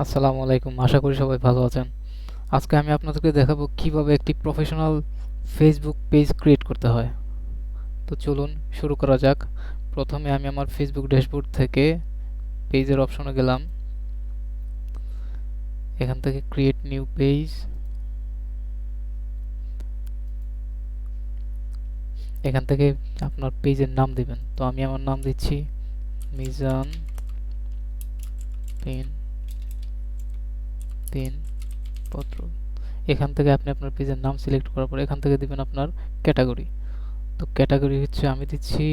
আসসালামু আলাইকুম, আশা করি সবাই ভালো আছেন। আজকে আমি আপনাদেরকে দেখাবো কিভাবে একটি প্রফেশনাল ফেসবুক পেজ ক্রিয়েট করতে হয়। তো চলুন শুরু করা যাক। প্রথমে আমি আমার ফেসবুক ড্যাশবোর্ড থেকে পেজের অপশনে গেলাম। এখান থেকে ক্রিয়েট নিউ পেজ, এখান থেকে আপনার পেজের নাম দিবেন। তো আমি আমার নাম দিচ্ছি মিজান বিন বিন বদরুল। এখান থেকে আপনি আপনার পেজের নাম সিলেক্ট করার পর এখান থেকে দিবেন আপনার ক্যাটাগরি। তো ক্যাটাগরি হচ্ছে আমি দিচ্ছি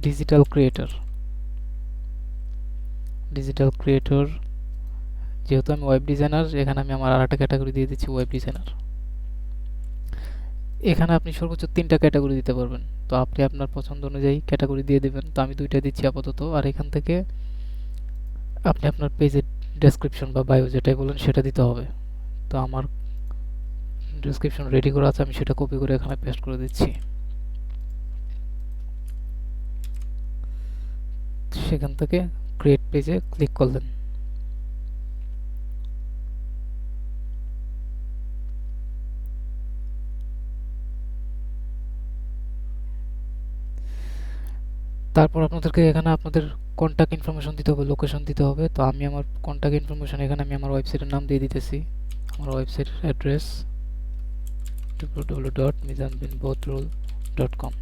ডিজিটাল ক্রিয়েটর। ডিজিটাল ক্রিয়েটর, যেহেতু আমি ওয়েব ডিজাইনার, এখানে আমি আমার আরেকটা ক্যাটাগরি দিয়ে দিচ্ছি ওয়েব ডিজাইনার। এখানে আপনি সর্বোচ্চ 3টা ক্যাটাগরি দিতে পারবেন। তো আপনি আপনার পছন্দ অনুযায়ী ক্যাটাগরি দিয়ে দেবেন। তো আমি 2টা দিচ্ছি আপাতত। আর এখান থেকে আপনি আপনার পেজের ডেসক্রিপশন বা বায়ো যেটাই বলেন সেটা দিতে হবে। তো আমার ডেসক্রিপশন রেডি করা আছে, আমি সেটা কপি করে এখানে পেস্ট করে দিচ্ছি। সেখান থেকে ক্রিয়েট পেজে ক্লিক করলেন। তারপর আপনাদেরকে এখানে আপনাদের কন্ট্যাক্ট ইনফরমেশন দিতে হবে, লোকেশন দিতে হবে। তো আমি আমার কন্ট্যাক্ট ইনফরমেশন এখানে আমি আমার ওয়েবসাইটের নাম দিয়ে দিতেছি। আমার ওয়েবসাইট অ্যাড্রেস www.mizanbinbodrul.com।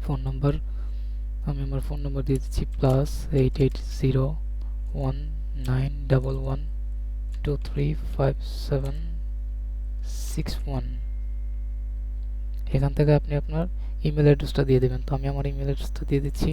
ফোন নম্বর, আমি আমার ফোন নম্বর দিয়ে দিচ্ছি +880191235761। এখান থেকে আপনি আপনার ইমেল অ্যাড্রেসটা দিয়ে দেবেন। তো আমি আমার ইমেল অ্যাড্রেসটা দিয়ে দিচ্ছি।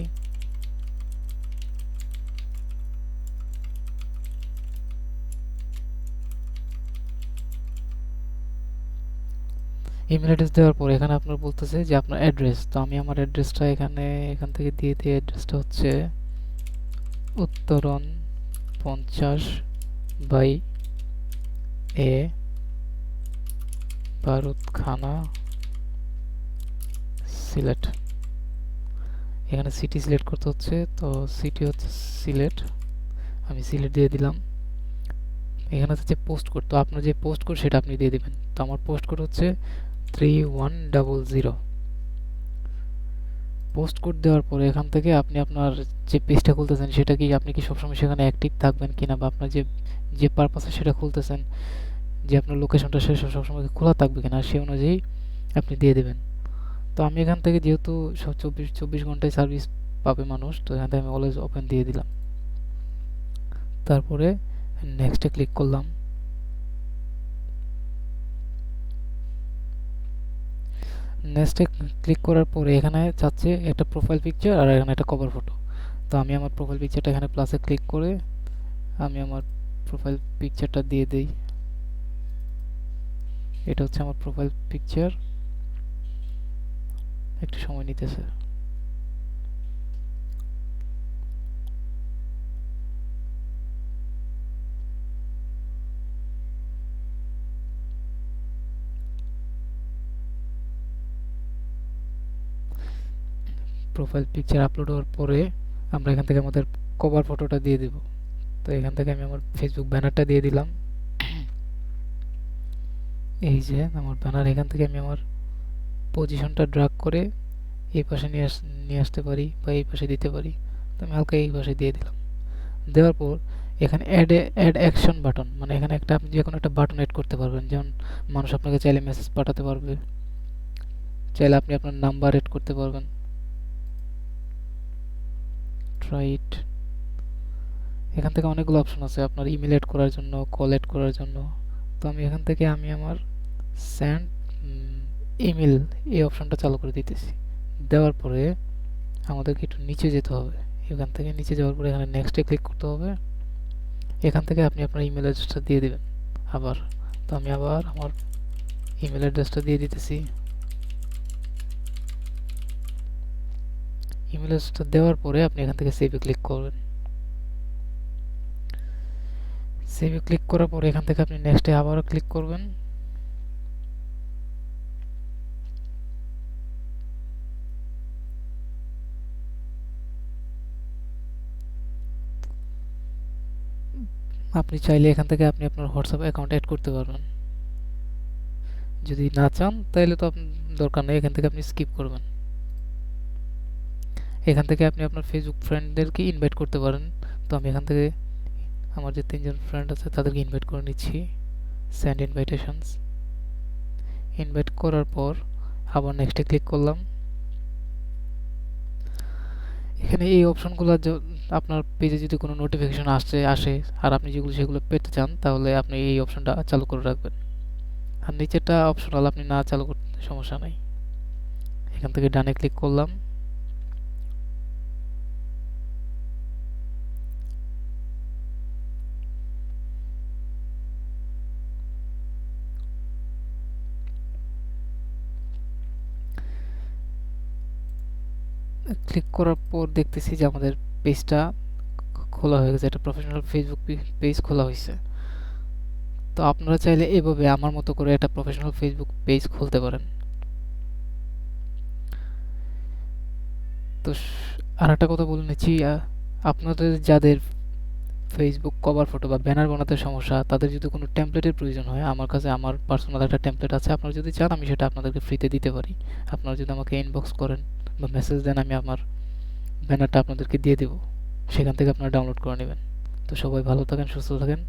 ইমেল অ্যাড্রেস দেওয়ার পর এখানে আপনার বলতেছে যে আপনার অ্যাড্রেস। তো আমি আমার অ্যাড্রেসটা এখান থেকে দিয়ে দিই। অ্যাড্রেসটা হচ্ছে উত্তরণ 50/A, বারুদখানা, সিলেট। এখানে সিটি সিলেক্ট করতে হচ্ছে। তো সিটি হচ্ছে সিলেট, আমি সিলেট দিয়ে দিলাম। এখানে হচ্ছে যে পোস্ট কোড, তো আপনার যে পোস্ট কোড সেটা আপনি দিয়ে দিবেন। তো আমার পোস্ট কোড হচ্ছে 3100। পোস্ট কোড দেওয়ার পরে এখান থেকে আপনি আপনার যে পেজটা খুলতেছেন সেটা কি আপনি কি সবসময় সেখানে অ্যাক্টিভ থাকবেন কিনা, বা আপনার যে যে পারপাসে সেটা খুলতেছেন, যে আপনার লোকেশনটা সে সবসময় খোলা থাকবে কিনা, সেই অনুযায়ী আপনি দিয়ে দেবেন। তো আমি এখান থেকে যেহেতু চব্বিশ চব্বিশ ঘন্টায় সার্ভিস পাবে মানুষ, তো এখান থেকে আমি অলওয়েজ ওপেন দিয়ে দিলাম। তারপরে নেক্সটে ক্লিক করলাম। নেক্সটে ক্লিক করার পরে এখানে চাচ্ছে একটা প্রোফাইল পিকচার আর এখানে একটা কভার ফটো। তো আমি আমার প্রোফাইল পিকচারটা এখানে প্লাসে ক্লিক করে আমি আমার প্রোফাইল পিকচারটা দিয়ে দিই। এটা হচ্ছে আমার প্রোফাইল পিকচার। একটু সময় নিতেছে। প্রোফাইল পিকচার আপলোড হওয়ার পরে আমরা এখান থেকে আমাদের কভার ফটোটা দিয়ে দেব। তো এখান থেকে আমি আমার ফেসবুক ব্যানারটা দিয়ে দিলাম। এই যে আমার ব্যানার, এখান থেকে আমি আমার পজিশনটা ড্র্যাগ করে এই পাশে নিয়ে আসতে পারি বা এই পাশে দিতে পারি। তো আমি হালকা এই পাশে দিয়ে দিলাম। দেওয়ার পর এখানে অ্যাড অ্যাকশন বাটন, মানে এখানে একটা আপনি যে কোনো একটা বাটন অ্যাড করতে পারবেন। যেমন মানুষ আপনাকে চাইলে মেসেজ পাঠাতে পারবে, চাইলে আপনি আপনার নাম্বার অ্যাড করতে পারবেন। Try it. এখান থেকে অনেকগুলো অপশন আছে আপনার ইমেল অ্যাড করার জন্য, কল অ্যাড করার জন্য। তো আমি এখান থেকে আমি আমার সেন্ড ইমেল এই অপশনটা চালু করে দিতেছি। দেওয়ার পরে আমাদেরকে একটু নিচে যেতে হবে। এখান থেকে নিচে যাওয়ার পরে এখানে নেক্সটে ক্লিক করতে হবে। এখান থেকে আপনি আপনার ইমেল অ্যাড্রেসটা দিয়ে দেবেন আবার। তো আমি আবার আমার ইমেল অ্যাড্রেসটা দিয়ে দিতেছি। ইমেল অ্যাড্রেসটা দেওয়ার পরে আপনি এখান থেকে সেভে ক্লিক করবেন। সেভে ক্লিক করার পরে এখান থেকে আপনি নেক্সটে আবারও ক্লিক করবেন। আপনি চাইলে এখান থেকে আপনি আপনার হোয়াটসঅ্যাপ অ্যাকাউন্ট অ্যাড করতে পারবেন। যদি না চান তাহলে তো দরকার নেই, এখান থেকে আপনি স্কিপ করবেন। এখান থেকে আপনি আপনার ফেসবুক ফ্রেন্ডদেরকে ইনভাইট করতে পারেন। তো আমি এখান থেকে আমার যে 3 জন ফ্রেন্ড আছে তাদেরকে ইনভাইট করে নিচ্ছি। Send invitations. ইনভাইট করার পর আবার নেক্সটে ক্লিক করলাম। এখানে এই অপশনগুলো আপনার পেজে যদি কোনো নোটিফিকেশন আসে আর আপনি যেগুলো সেগুলো পেতে চান তাহলে আপনি এই অপশনটা চালু করে রাখবেন। আর নিচেরটা অপশনাল, আপনি না চালু করতে সমস্যা নাই। এখান থেকে ডানে ক্লিক করলাম। ক্লিক করার পর দেখতেছি যে আমাদের পেজটা খোলা হয়ে গেছে, একটা প্রফেশনাল ফেসবুক পেজ খোলা হয়েছে। তো আপনারা চাইলে এভাবে আমার মতো করে একটা প্রফেশনাল ফেসবুক পেজ খুলতে পারেন। তো আর একটা কথা বলে নিচ্ছি, আপনাদের যাদের ফেসবুক কভার ফটো বা ব্যানার বানাতে সমস্যা, তাদের যদি কোনো টেমপ্লেটের প্রয়োজন হয়, আমার কাছে আমার পার্সোনাল একটা টেমপ্লেট আছে। আপনারা যদি চান আমি সেটা আপনাদেরকে ফ্রিতে দিতে পারি। আপনারা যদি আমাকে ইনবক্স করেন বা মেসেজ দেন, আমি আমার ব্যানারটা আপনাদেরকে দিয়ে দেবো। সেখান থেকে আপনারা ডাউনলোড করে নেবেন। তো সবাই ভালো থাকেন, সুস্থ থাকেন।